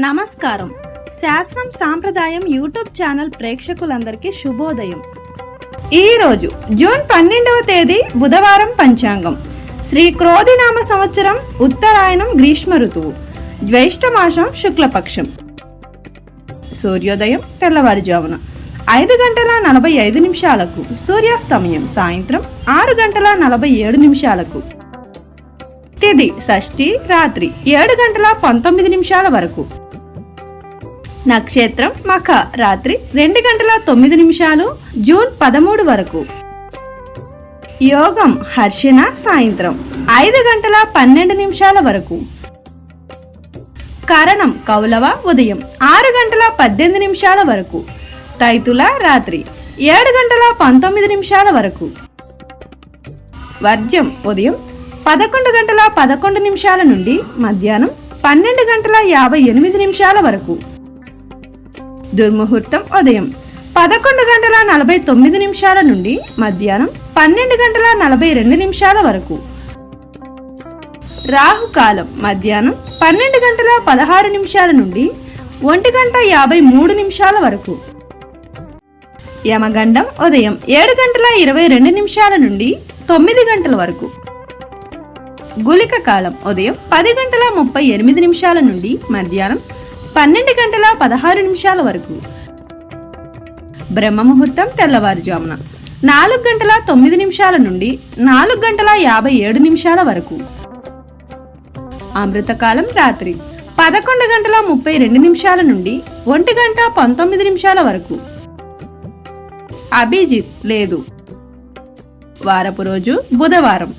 నమస్కారం. శాస్త్రం సాంప్రదాయం యూట్యూబ్ ఛానల్ ప్రేక్షకులందరికీ శుభోదయం. ఈరోజు జూన్ 12వ తేదీ బుధవారం. పంచాంగం శ్రీ క్రోధినామ సంవత్సరం, ఉత్తరాయణం, గ్రీష్మ ఋతువు, జ్యేష్ఠమాసం, శుక్లపక్షం. సూర్యోదయం తెల్లవారుజామున 5:45 సూర్యాస్తమయం సాయంత్రం 6:47 తిథి షష్ఠి రాత్రి 7:19 వరకు. నక్షత్రం మఖ రాత్రి 2:09 జూన్ 13 వరకు. యోగం హర్షణ సాయంత్రం 5:12 వరకు. కరణం కౌలవ ఉదయం 6:18 వరకు. తైతుల రాత్రి 7:19 వరకు. వర్జ్యం ఉదయం 11:11 నుండి మధ్యాహ్నం 12:58 వరకు. దుర్ముహూర్తం ఉదయం 11:49 నుండి మధ్యాహ్నం 12:42 వరకు. రాహుకాలం మధ్యాహ్నం 12:16 నుండి 1:53 వరకు. యమగండం ఉదయం 7:22 నుండి 9 గంటల వరకు. గుళిక కాలం ఉదయం 10:38 నుండి మధ్యాహ్నం 12:16 వరకు. బ్రహ్మ ముహూర్తం తెల్లవారుజామున 4:09 నుండి 4:57 వరకు. అమృతకాలం రాత్రి 11:32 నుండి 1:19 వరకు. అభిజిత్ లేదు. వారపు రోజు బుధవారం.